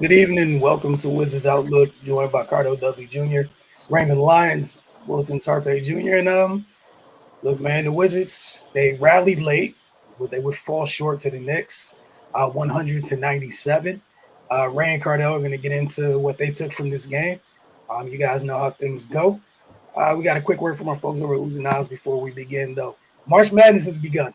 Good evening. Welcome to Wizards Outlook, joined by Cardo Dudley Jr., Raymond Lyons, Wilson Tarpe Jr. And look, man, the Wizards they rallied late, but they would fall short to the Knicks, 100 to 97. Ray and Cardell are going to get into what they took from this game. You guys know how things go. We got a quick word from our folks over at Uzi Niles before we begin, though. March Madness has begun.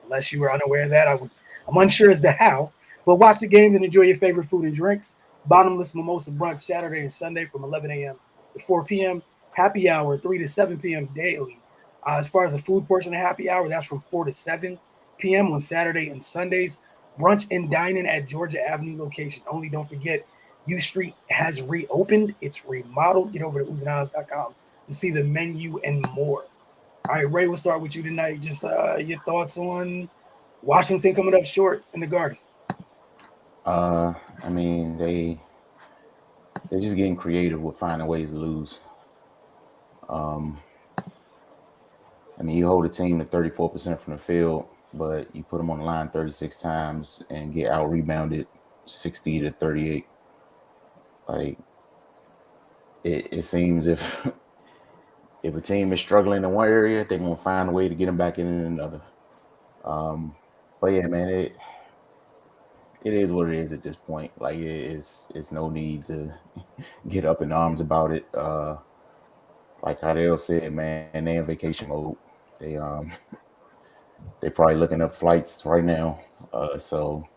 Unless you were unaware of that, I'm unsure as to how. But watch the games and enjoy your favorite food and drinks. Bottomless mimosa brunch Saturday and Sunday from 11 a.m. to 4 p.m. Happy hour 3 to 7 p.m. daily. As far as the food portion of happy hour, that's from 4 to 7 p.m. on Saturday and Sundays. Brunch and dining at Georgia Avenue location. Only don't forget, U Street has reopened. It's remodeled. Get over to uzaniles.com to see the menu and more. All right, Ray, we'll start with you tonight. Just your thoughts on Washington coming up short in the Garden. I mean, they're just getting creative with finding ways to lose. I mean, you hold a team to 34% from the field, but you put them on the line 36 times and get out rebounded 60 to 38. Like it seems if a team is struggling in one area, they're gonna find a way to get them back in another. But yeah, man, it is what it is at this point. Like it's no need to get up in arms about it. Like Cardell said, man, they in vacation mode. They probably looking up flights right now. So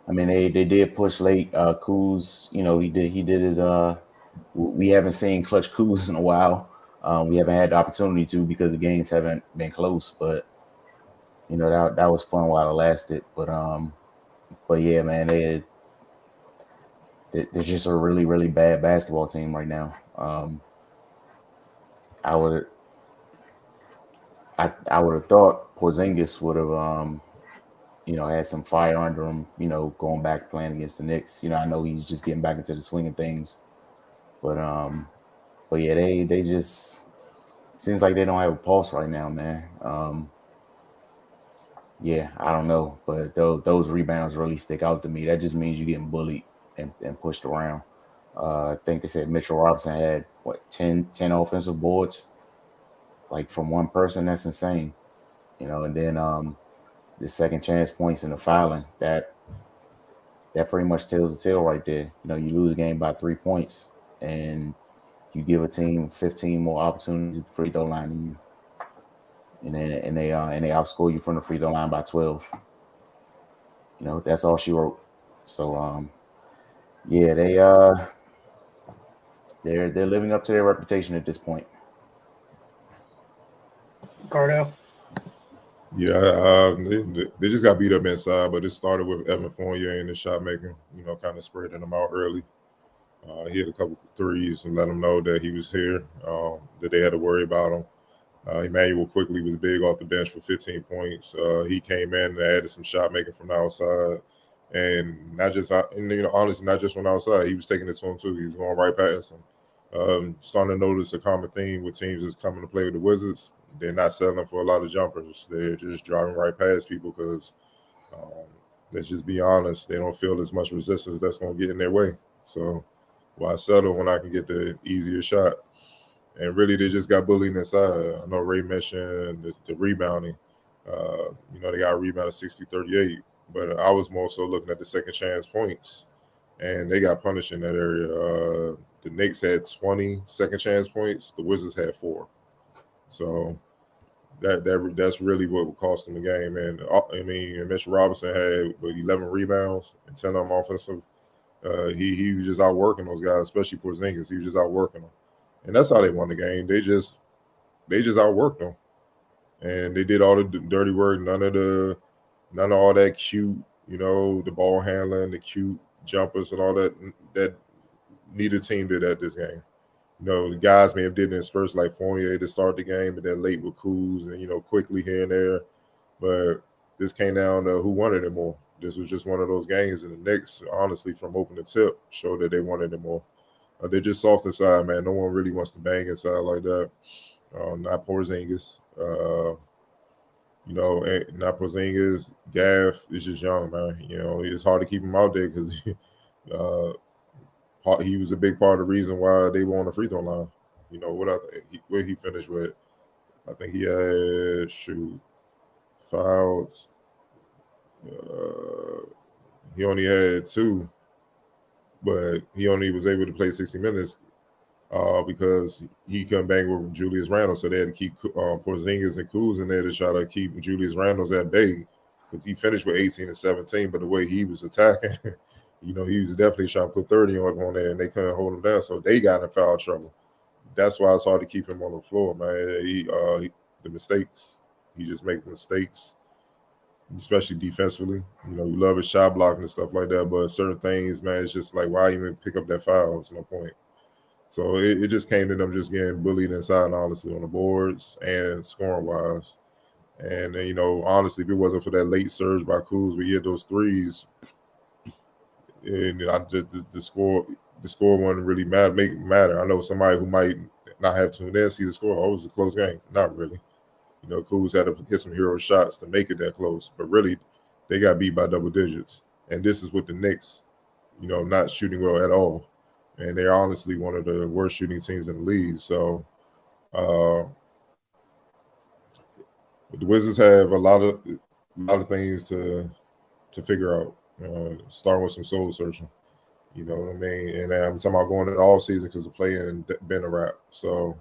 I mean they did push late. Kuz, he did his we haven't seen clutch Kuz in a while. We haven't had the opportunity to because the games haven't been close, but that was fun while it lasted. But yeah, man, they're just a really, really bad basketball team right now. I would I would have thought Porzingis would have had some fire under him, going back playing against the Knicks. I know he's just getting back into the swing of things. But yeah, they just seems like they don't have a pulse right now, man. Yeah, I don't know, but those rebounds really stick out to me. That just means you're getting bullied and pushed around. I think they said Mitchell Robinson had 10 offensive boards, like from one person. That's insane, And then the second chance points and the fouling that pretty much tells the tale right there. You lose a game by 3 points, and you give a team 15 more opportunities at the free throw line than you, and they outscore you from the free throw line by 12. That's all she wrote. So yeah, they're living up to their reputation at this point. Cardell. Yeah, they just got beat up inside, but it started with Evan Fournier and the shot making, kind of spreading them out early. He had a couple threes and let them know that he was here, that they had to worry about him. Emmanuel quickly was big off the bench for 15 points. He came in and added some shot making from the outside, and not just, honestly, not just from the outside. He was taking it to him too. He was going right past him. Starting to notice a common theme with teams that's coming to play with the Wizards. They're not settling for a lot of jumpers. They're just driving right past people because, let's just be honest, they don't feel as much resistance that's going to get in their way. So why settle when I can get the easier shot? And really, they just got bullied inside. I know Ray mentioned the rebounding. They got rebounded 60-38. But I was more so looking at the second chance points. And they got punished in that area. The Knicks had 20 second chance points. The Wizards had 4. So that's really what cost them the game. And I mean, Mitchell Robinson had 11 rebounds and 10 of them offensive. He was just outworking those guys, especially Porzingis. He was just outworking them. And that's how they won the game. They just outworked them, and they did all the dirty work. None of all that cute, the ball handling, the cute jumpers, and all that neither team did at this game. The guys may have did it in spurts like Fournier to start the game, and then late with Kuz and quickly here and there. But this came down to who wanted it more. This was just one of those games, and the Knicks, honestly, from open to tip, showed that they wanted it more. They're just soft inside, man. No one really wants to bang inside like that. Not Porzingis. Not Porzingis. Gaff is just young, man. It's hard to keep him out there because He was a big part of the reason why they were on the free throw line. Where he finished with, I think he had fouls. He only had 2, but he only was able to play 60 minutes because he couldn't bang with Julius Randle, so they had to keep Porzingis and Kuz in there to try to keep Julius Randle's at bay because he finished with 18 and 17, but the way he was attacking, he was definitely trying to put 30 on there, and they couldn't hold him down, so they got in foul trouble. That's why it's hard to keep him on the floor, man. The mistakes, he just makes mistakes, especially defensively. You love his shot blocking and stuff like that, but certain things, man, it's just like, why even pick up that foul? There's no point. So it just came to them just getting bullied inside, honestly, on the boards and scoring wise. And honestly, if it wasn't for that late surge by Kuz, we hit those threes, and the score wouldn't really matter. I know somebody who might not have tuned in see the score. Oh, it was a close game. Not really. Kuz had to hit some hero shots to make it that close, but really, they got beat by double digits. And this is with the Knicks, not shooting well at all. And they're honestly one of the worst shooting teams in the league. So the Wizards have a lot of things to figure out, starting with some soul searching. You know what I mean? And I'm talking about going into the off season because the playing been a wrap. So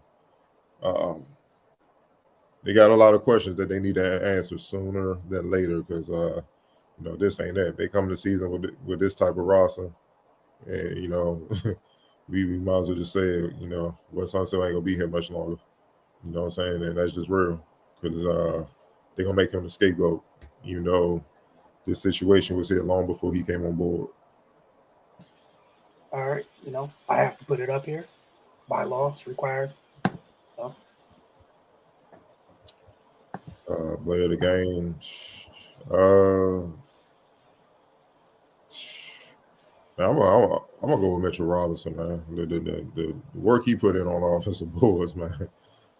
they got a lot of questions that they need to answer sooner than later because this ain't it. They come to the season with this type of roster, and we might as well just say, Wes Unseld ain't gonna be here much longer. You know what I'm saying? And that's just real because they're gonna make him the scapegoat. This situation was here long before he came on board. All right, I have to put it up here. By law, it's required. So. Player of the game. I'm gonna go with Mitchell Robinson, man. The work he put in on offensive boards, man,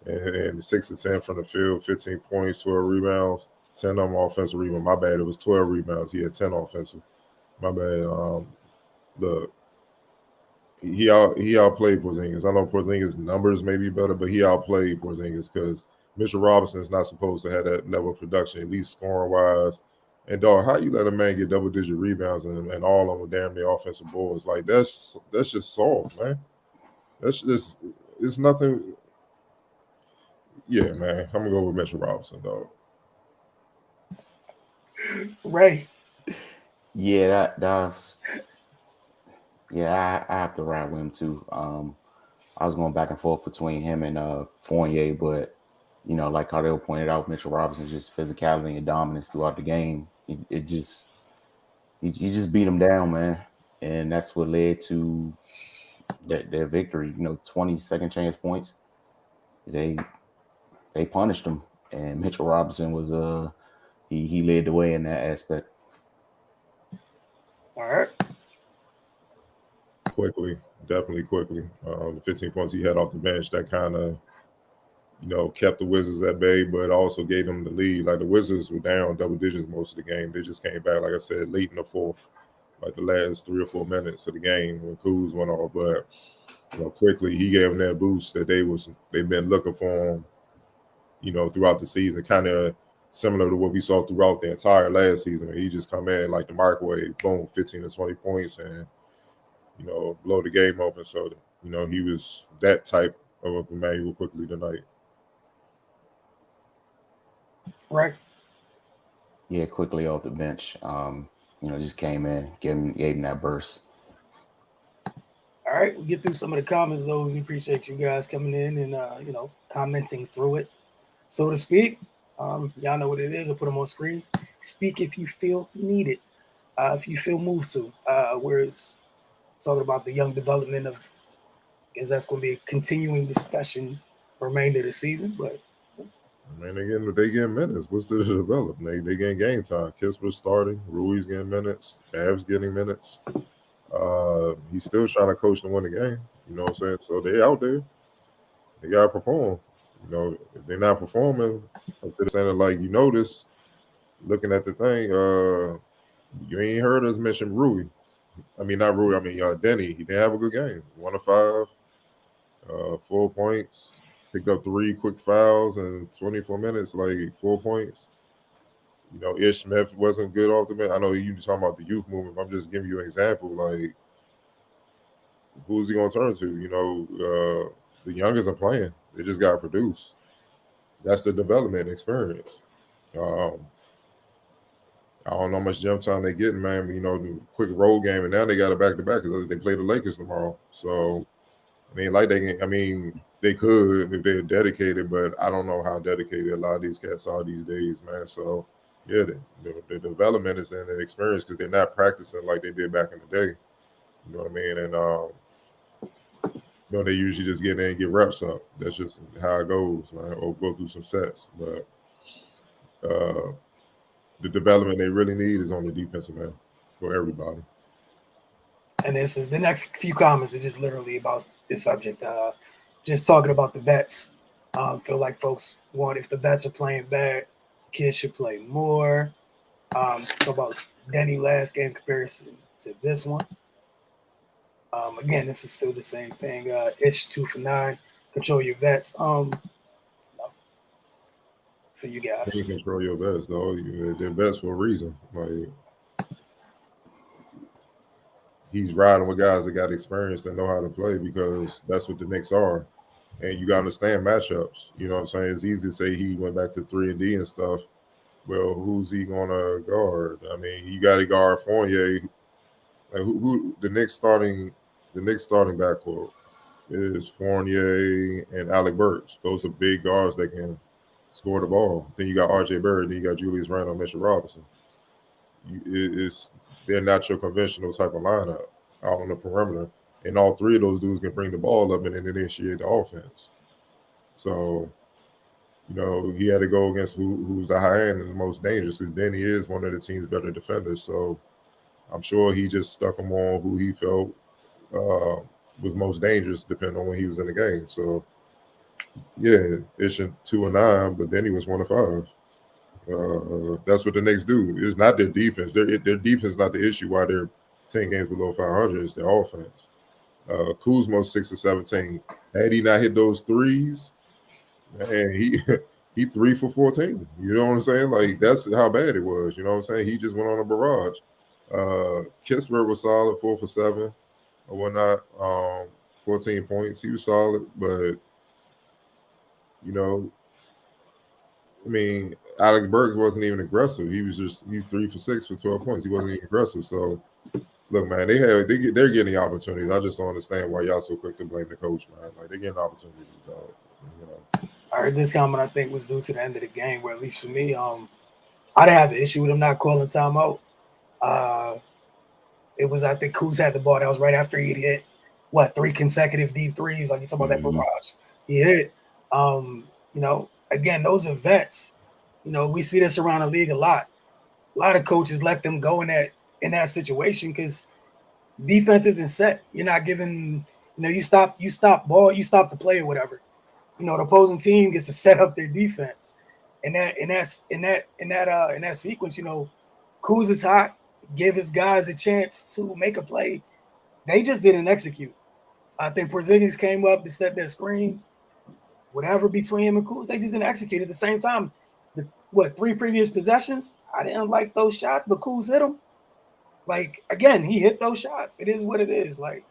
and 6 of 10 from the field, 15 points, 12 rebounds, 10 of them offensive rebounds. My bad, it was 12 rebounds. He had 10 offensive. My bad. Look, he outplayed Porzingis. I know Porzingis' numbers may be better, but he outplayed Porzingis because Mitchell Robinson is not supposed to have that level of production, at least scoring wise. And dog, how you let a man get double-digit rebounds and all on with damn near offensive boards? Like that's just soft, man. That's just it's nothing. Yeah, man. I'm gonna go with Mitchell Robinson, dog. Ray. Yeah, that's. Yeah, I have to ride with him too. I was going back and forth between him and Fournier, but like Cardell pointed out, Mitchell Robinson's just physicality and dominance throughout the game. He just beat him down, man, and that's what led to their victory. 20 second chance points. They punished him, and Mitchell Robinson was he led the way in that aspect. All right. Definitely quickly. The 15 points he had off the bench, that kind of, kept the Wizards at bay, but also gave them the lead. Like the Wizards were down double digits most of the game. They just came back, like I said, late in the fourth, like the last 3 or 4 minutes of the game when Kuz went off. But quickly he gave them that boost that they've been looking for him, throughout the season, kind of similar to what we saw throughout the entire last season. He just come in like the microwave, boom, 15 to 20 points, and blow the game open. So, he was that type of Emmanuel quickly tonight. Right. Yeah, quickly off the bench. Just came in, gave him that burst. All right, we'll get through some of the comments though. We appreciate you guys coming in and commenting through it, so to speak. Y'all know what it is. I'll put them on screen. Speak if you feel needed, if you feel moved to. Whereas talking about the young development of, I guess that's going to be a continuing discussion for the remainder of the season. But I mean, they getting minutes. What's the development? They getting game time. Kisper's starting. Rui's getting minutes. Cavs getting minutes. He's still trying to coach to win the game. You know what I'm saying? So they out there. They gotta perform. If they're not performing, to the extent of like this, looking at the thing, you ain't heard us mention Rui. I mean, not Rui. I mean, Denny. He didn't have a good game. 1 of 5, 4 points. Picked up 3 quick fouls in 24 minutes, like 4 points. Ish Smith wasn't good off the bench. I know you talking about the youth movement. I'm just giving you an example. Like, who's he going to turn to? The youngest are playing. They just got produced. That's the development experience. Um, I don't know how much gym time they getting, man. The quick road game, and now they got it back to back because they play the Lakers tomorrow. So, I mean, like they could if they're dedicated, but I don't know how dedicated a lot of these cats are these days, man. So, yeah, the development is in the experience because they're not practicing like they did back in the day. You know what I mean? And they usually just get in and get reps up. That's just how it goes, man. Or go through some sets, but. The development they really need is on the defensive end for everybody. And this is the next few comments are just literally about this subject. Just talking about the vets. Feel like folks want, if the vets are playing bad, kids should play more. Talk about Denny last game comparison to this one. Again, this is still the same thing. Itch 2 for 9. Control your vets. For you guys. You control your vets, though. They're vets for a reason. Like, he's riding with guys that got experience that know how to play because that's what the Knicks are. And you got to understand matchups. You know what I'm saying? It's easy to say he went back to 3-and-D and stuff. Well, who's he going to guard? I mean, you got to guard Fournier. Like, who the Knicks starting backcourt is Fournier and Alec Burks. Those are big guards that can score the ball. Then you got R.J. Barrett. Then you got Julius Randle, Mitchell Robinson. They're not your conventional type of lineup out on the perimeter. And all 3 of those dudes can bring the ball up and then initiate the offense. So, he had to go against who's the high end and the most dangerous because Denny is one of the team's better defenders. So I'm sure he just stuck him on who he felt was most dangerous depending on when he was in the game. So, yeah, it's 2 and 9, but Denny was 1 of 5. That's what the Knicks do. It's not their defense. Their defense is not the issue why they're 10 games below 500. It's their offense. Kuzma's 6 of 17. Had he not hit those threes, man, he 3 for 14. You know what I'm saying? Like, that's how bad it was. You know what I'm saying? He just went on a barrage. Kispert was solid, 4 for 7 or whatnot. 14 points. He was solid, but I mean, Alex Burks wasn't even aggressive. He's 3 for 6 for 12 points. He wasn't even aggressive. So, look, man, they're getting the opportunities. I just don't understand why y'all so quick to blame the coach, man. Like, they're getting opportunities, dog. I heard this comment, I think, was due to the end of the game, where at least for me, I didn't have an issue with him not calling timeout. It was, I think, Kuz had the ball. That was right after he hit, 3 consecutive deep threes. Like, you talking about that barrage. He hit. Again, those are vets. We see this around the league a lot. A lot of coaches let them go in that situation because defense isn't set. You're not giving, you stop the play or whatever. The opposing team gets to set up their defense. And in that sequence, Kuz is hot, give his guys a chance to make a play. They just didn't execute. I think Porzingis came up to set their screen. Whatever between him and Kuz, they just didn't execute at the same time. 3 previous possessions? I didn't like those shots, but Kuz hit them. Like, again, he hit those shots. It is what it is. Like,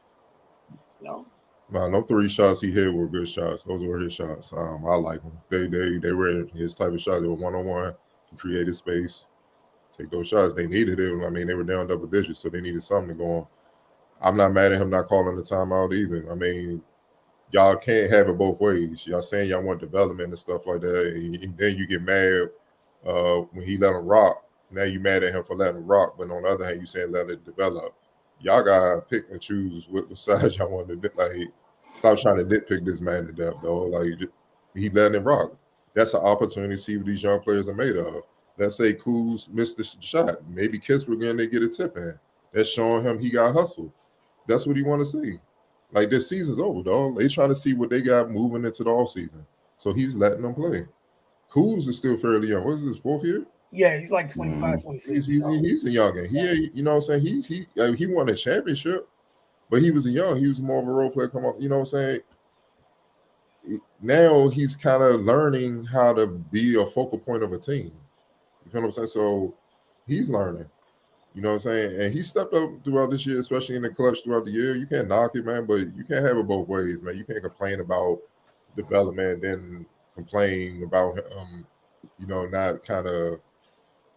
No, no 3 shots he hit were good shots. Those were his shots. I like them. They were his type of shots. They were 1-on-1. He created space. Take those shots. They needed it. I mean, they were down double digits, so they needed something to go on. I'm not mad at him not calling the timeout either. I mean, y'all can't have it both ways. Y'all saying y'all want development and stuff like that, and then you get mad when he let him rock. Now you mad at him for letting him rock, but on the other hand, you saying let it develop. Y'all gotta pick and choose what side y'all want to like. Stop trying to nitpick this man to death, though. Like, he letting him rock. That's an opportunity to see what these young players are made of. Let's say Kuz missed the shot. Maybe Kispert again, they get a tip in. That's showing him he got hustled. That's what he want to see. Like, this season's over, dog. They trying to see what they got moving into the offseason. So he's letting them play. Kuz is still fairly young. What is this, 4th year? Yeah, he's like 25, 26. So. He's a youngin. He, you know what I'm saying? He won a championship, but he was he was more of a role player. Come on, you know what I'm saying? Now he's kind of learning how to be a focal point of a team. You feel what I'm saying? So he's learning. You know what I'm saying? And he stepped up throughout this year, especially in the clutch throughout the year. You can't knock it, man, but you can't have it both ways, man. You can't complain about development, then complain about not kind of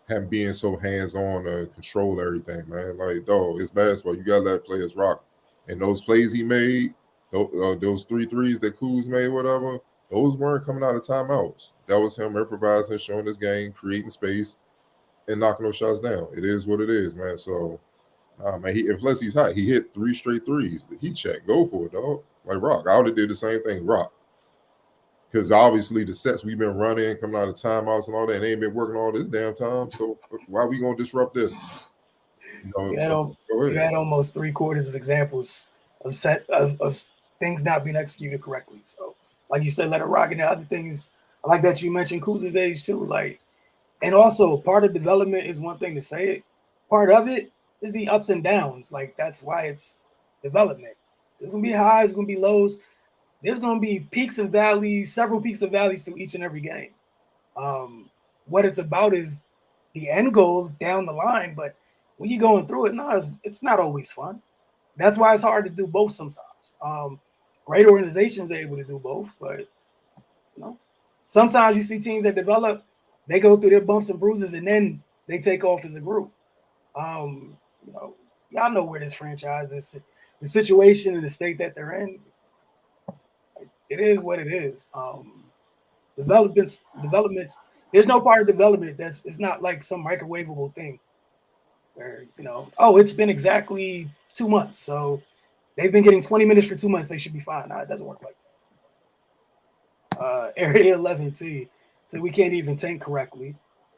him being so hands-on to control everything, man. Like, dog, it's basketball. You gotta let players rock. And those plays he made, those 3 threes that Kuz made, whatever, those weren't coming out of timeouts. That was him improvising, showing his game, creating space, and knocking those shots down. It is what it is, man. So, man, and plus he's hot. He hit 3 straight threes. He checked. Go for it, dog. Like Rock. I would have did the same thing, Rock. Because obviously the sets we've been running, coming out of timeouts and all that, and they ain't been working all this damn time. So why are we gonna disrupt this? You had almost 3/4 of examples of things not being executed correctly. So, like you said, let it rock. And the other things, I like that you mentioned Kuz's age too. Like, and also part of development is one thing to say it. Part of it is the ups and downs. Like, that's why it's development. There's gonna be highs, there's gonna be lows. There's gonna be peaks and valleys, several peaks and valleys through each and every game. What it's about is the end goal down the line, but when you're going through it, no, it's not always fun. That's why it's hard to do both sometimes. Great organizations are able to do both, but sometimes you see teams that develop, they go through their bumps and bruises, and then they take off as a group. Y'all know where this franchise is, the situation and the state that they're in. It is what it is. Developments. There's no part of development it's not like some microwavable thing. Where it's been exactly 2 months, so they've been getting 20 minutes for 2 months. They should be fine. No, it doesn't work like that. Area 11T, so we can't even tank correctly.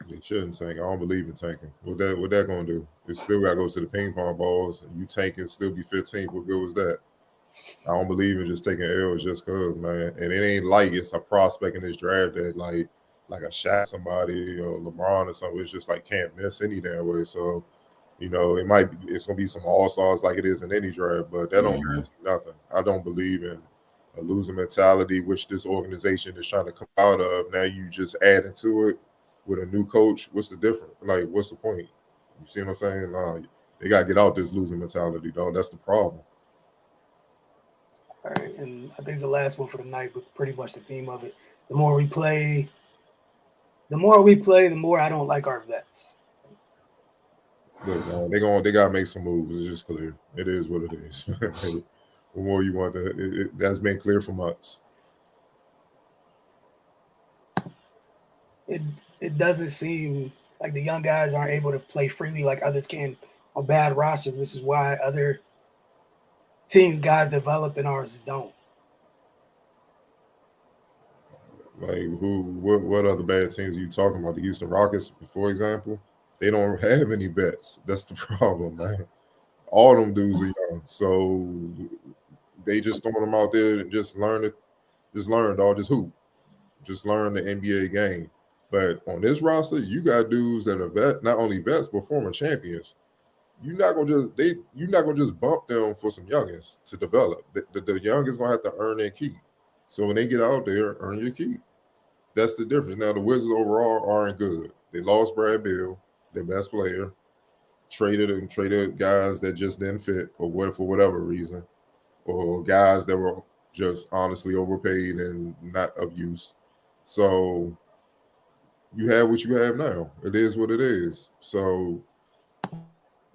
They shouldn't tank. I don't believe in tanking. What that gonna do? It still gotta go to the ping pong balls. And you tank and still be 15th. What good was that? I don't believe in just taking L's just cause, man. And it ain't like it's a prospect in this draft that like a shot somebody or LeBron or something. It's just like can't miss any damn way. So, it's gonna be some all-stars like it is in any draft, but that don't mean nothing. I don't believe in a losing mentality, which this organization is trying to come out of. Now you just add into it with a new coach. What's the difference? Like, what's the point? You see what I'm saying? They gotta get out this losing mentality, dog. That's the problem. All right, and I think it's the last one for the night, but pretty much the theme of it. The more we play, the more I don't like our vets. Look, they gotta make some moves. It's just clear. It is what it is. The more you want that's been clear for months. It doesn't seem like the young guys aren't able to play freely like others can on bad rosters, which is why other teams guys develop and ours don't. Like what other bad teams are you talking about? The Houston Rockets, for example, they don't have any vets. That's the problem, man. All them dudes are young, so they just throwing them out there and just learn it. Just learn, dog. Just hoop. Just learn the NBA game. But on this roster, you got dudes that are not only vets but former champions. You're not gonna just bump them for some youngins to develop. The youngins gonna have to earn their keep. So when they get out there, earn your keep. That's the difference. Now the Wizards overall aren't good. They lost Brad Beal, their best player, traded guys that just didn't fit for whatever reason, or guys that were just honestly overpaid and not of use. So you have what you have now. It is what it is. So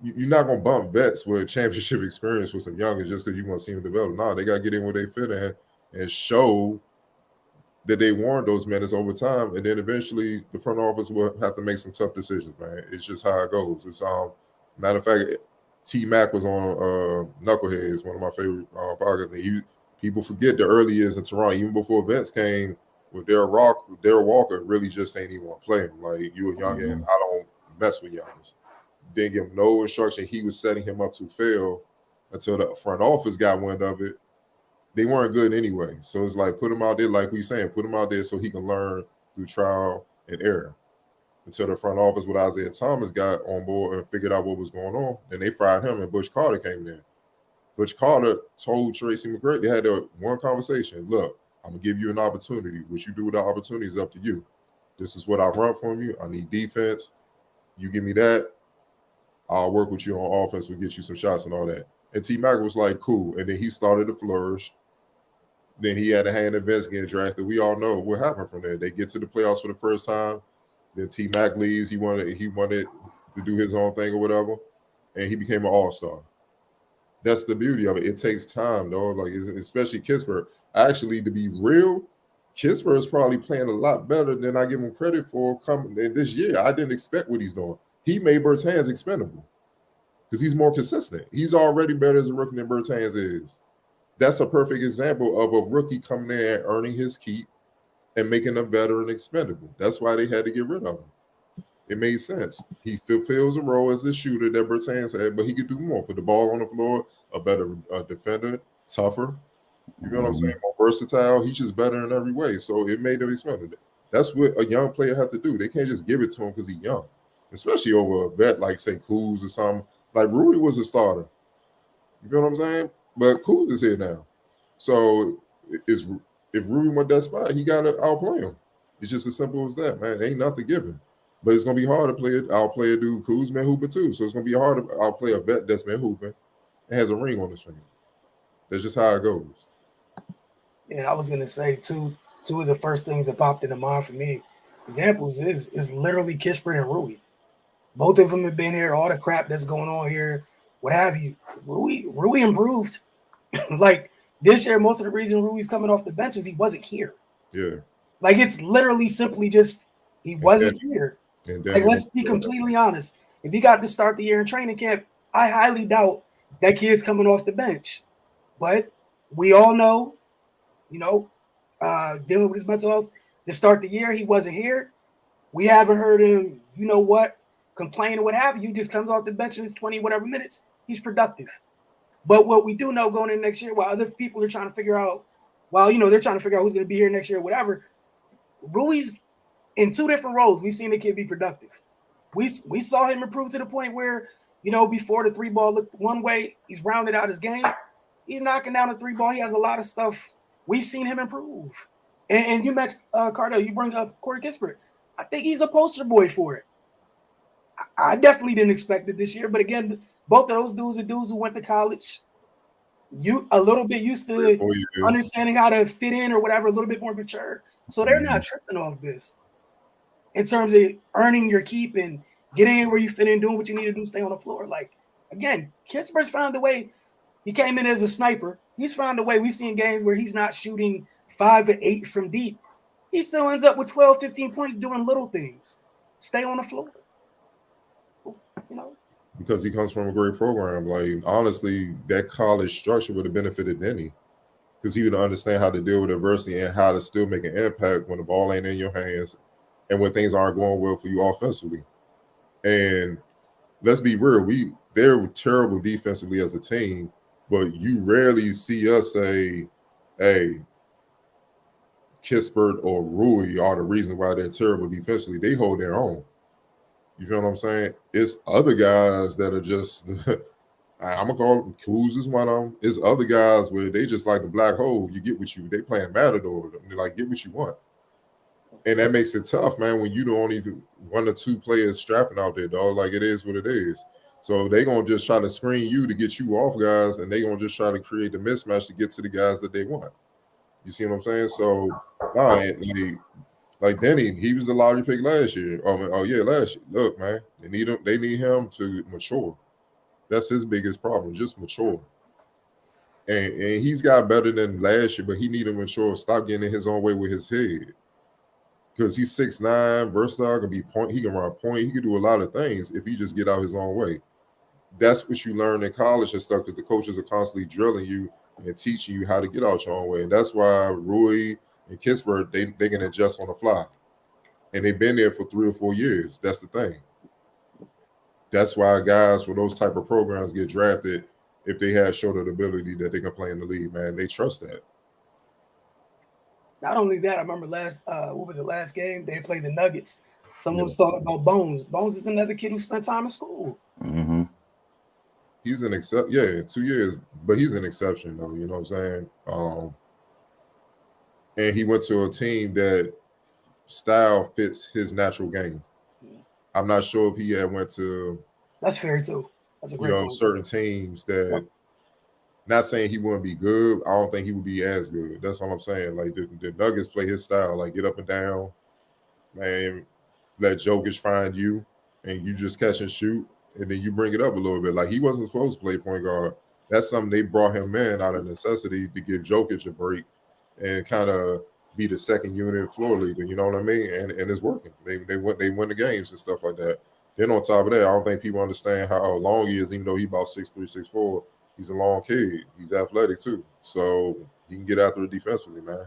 you're not gonna bump vets with championship experience with some youngers just because you want to see them develop. No, they gotta get in where they fit in and show that they warrant those minutes over time, and then eventually the front office will have to make some tough decisions, man. It's just how it goes. It's matter of fact, T Mac was on Knuckleheads, one of my favorite podcasts, and people forget the early years in Toronto, even before Vince came with Darryl Walker really just ain't even want to play him. Like, you a young and I don't mess with youngins. Didn't give him no instruction. He was setting him up to fail until the front office got wind of it. They weren't good anyway. So it's like, put him out there, like we saying, put him out there so he can learn through trial and error. until the front office with Isaiah Thomas got on board and figured out what was going on. Then they fired him, and Butch Carter came in. Butch Carter told Tracy McGrady, they had one conversation. Look, I'm going to give you an opportunity. What you do with the opportunity is up to you. This is what I want from you. I need defense. You give me that. I'll work with you on offense. We'll get you some shots and all that. And T-Mac was like, cool. And then he started to flourish. Then he had a hand in Vince getting drafted. We all know what happened from there. They get to the playoffs for the first time. Then T-Mac leaves. He wanted to do his own thing or whatever. And he became an all-star. That's the beauty of it. It takes time, though. Like, especially Kispert. Actually, to be real, Kispert is probably playing a lot better than I give him credit for coming in this year. I didn't expect what he's doing. He made Bertans expendable because he's more consistent. He's already better as a rookie than Bertans is. That's a perfect example of a rookie coming in and earning his keep and making a veteran expendable. That's why they had to get rid of him. It made sense. He fulfills a role as a shooter that Bertans had, but he could do more. Put the ball on the floor, a better defender, tougher. You know what I'm saying? More versatile. He's just better in every way. So it made him expendable. That's what a young player have to do. They can't just give it to him because he's young, especially over a vet like, say, Kuz or something. Like, Rui was a starter. You know what I'm saying? But Kuz is here now. So if Rui went that spot, he got to outplay him. It's just as simple as that, man. Ain't nothing given. But it's going to be hard to play it. Outplay a dude, Kuz been hooping too. So it's going to be hard to outplay a vet that's been hooping and has a ring on his finger. That's just how it goes. Yeah, I was going to say, two of the first things that popped into mind for me, examples is literally Kispert and Rui. Both of them have been here, all the crap that's going on here, what have you. Rui improved. Like, this year, most of the reason Rui's coming off the bench is he wasn't here. Yeah. Like, it's literally simply just he wasn't here. Like, let's be completely honest. If he got to start the year in training camp, I highly doubt that kid's coming off the bench. But we all know, dealing with his mental health, to start the year, he wasn't here. We haven't heard him, complain or what have you. He just comes off the bench in his 20 whatever minutes. He's productive. But what we do know going in next year, while other people are trying to figure out, they're trying to figure out who's going to be here next year or whatever, Rui's in two different roles. We've seen the kid be productive. We saw him improve to the point where, before the three ball looked one way, he's rounded out his game. He's knocking down the three ball. He has a lot of stuff. We've seen him improve. And you mentioned, Cardell, you bring up Corey Kispert. I think he's a poster boy for it. I definitely didn't expect it this year. But again, both of those dudes are dudes who went to college. You a little bit used to understanding how to fit in or whatever, a little bit more mature. So they're not tripping off this in terms of earning your keep and getting in where you fit in, doing what you need to do, stay on the floor. Like, again, Kispert's found a way. He came in as a sniper. He's found a way. We've seen games where he's not shooting 5 or 8 from deep. He still ends up with 12, 15 points doing little things. Stay on the floor. Because he comes from a great program. Like, honestly, that college structure would have benefited Denny because he would understand how to deal with adversity and how to still make an impact when the ball ain't in your hands and when things aren't going well for you offensively. And let's be real, they're terrible defensively as a team, but you rarely see us say, hey, Kispert or Rui are the reason why they're terrible defensively. They hold their own. You feel what I'm saying? It's other guys that are just, I'm going to call them, Kuz is one of them. It's other guys where they just like the black hole. You get what they playing Matador. They're like, get what you want. And that makes it tough, man, when you the only one or two players strapping out there, dog. Like, it is what it is. So they're going to just try to screen you to get you off guys, and they're going to just try to create the mismatch to get to the guys that they want. You see what I'm saying? So, like Denny, he was the lottery pick last year. Last year. Look, man, they need him to mature. That's his biggest problem, just mature. And he's got better than last year, but he need to mature. Stop getting in his own way with his head. Because he's 6'9", versatile, he can run point, he can do a lot of things if he just get out his own way. That's what you learn in college and stuff, because the coaches are constantly drilling you and teaching you how to get out your own way. And that's why Rui and Kispert, they can adjust on the fly. And they've been there for 3 or 4 years. That's the thing. That's why guys for those type of programs get drafted if they have showed the ability that they can play in the league, man. They trust that. Not only that, I remember last game, they played the Nuggets. Someone was talking about Bones. Bones is another kid who spent time in school. Mm-hmm. He's an exception. Yeah, 2 years, but he's an exception though. You know what I'm saying? And he went to a team that style fits his natural game. I'm not sure if he had went to. That's fair too. That's a great point. Certain teams that. Not saying he wouldn't be good. I don't think he would be as good. That's all I'm saying. Like the Nuggets play his style, like get up and down, man. Let Jokic find you, and you just catch and shoot, and then you bring it up a little bit. Like he wasn't supposed to play point guard. That's something they brought him in out of necessity to give Jokic a break and kind of be the second unit floor leader. You know what I mean? And it's working. They win the games and stuff like that. Then on top of that, I don't think people understand how long he is, even though he's about 6'3", 6'4". He's a long kid. He's athletic too, so he can get after it defensively, man.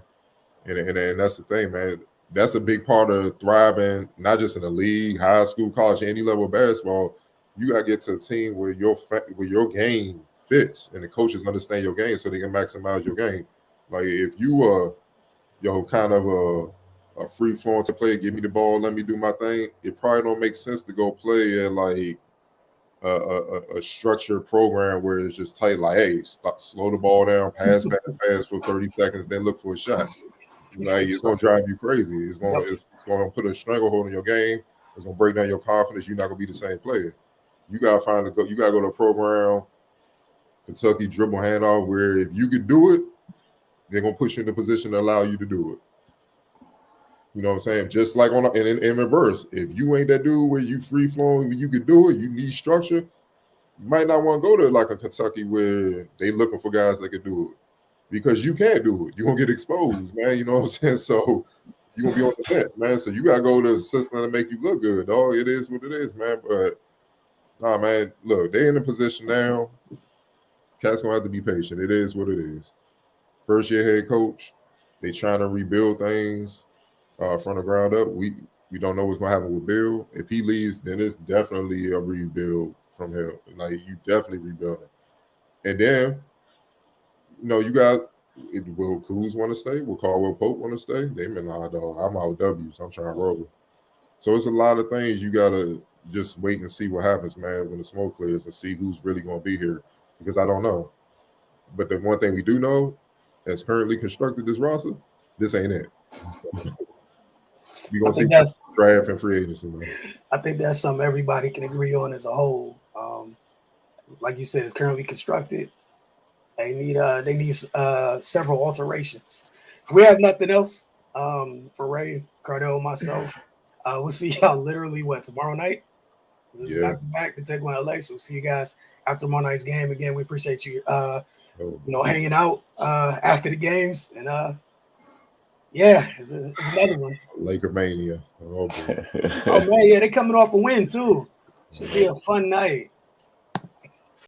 And that's the thing, man. That's a big part of thriving, not just in the league, high school, college, any level of basketball. You gotta get to a team where your game fits, and the coaches understand your game, so they can maximize your game. Like if you are, kind of a free flowing to play, give me the ball, let me do my thing. It probably don't make sense to go play at like a structured program where it's just tight, like, hey, slow the ball down, pass for 30 seconds, then look for a shot. Like it's gonna drive you crazy. It's gonna put a stranglehold on your game. It's gonna break down your confidence. You're not gonna be the same player. You gotta you gotta go to a program, Kentucky dribble handoff, where if you could do it, they're gonna put you in a position to allow you to do it. You know what I'm saying? Just like in reverse, if you ain't that dude where you free flowing, you could do it, you need structure, you might not want to go to like a Kentucky where they looking for guys that could do it. Because you can't do it. You're gonna get exposed, man. You know what I'm saying? So you're gonna be on the bench, man. So you gotta go to a system to make you look good, dog. It is what it is, man. But nah, man, look, they in a position now. Cat's gonna have to be patient. It is what it is. First year head coach, they trying to rebuild things. From the ground up, we don't know what's gonna happen with Bill. If he leaves, then it's definitely a rebuild from him. Like you definitely rebuilding. And then, you got will Kuz want to stay? Will Caldwell Pope want to stay? They been dog. I'm out W, so I'm trying to roll. So it's a lot of things you gotta just wait and see what happens, man, when the smoke clears and see who's really gonna be here. Because I don't know. But the one thing we do know, as currently constructed this roster, this ain't it. You're gonna see draft and free agency, man. I think that's something everybody can agree on as a whole. Like you said, it's currently constructed. They need several alterations. If we have nothing else, for Ray, Cardell, myself, we'll see y'all literally tomorrow night. This is back to back to take one LA. So we'll see you guys after tomorrow night's game. Again, we appreciate you hanging out after the games and it's another one. Laker Mania. Oh man, yeah, they coming off a win too. Should be a fun night.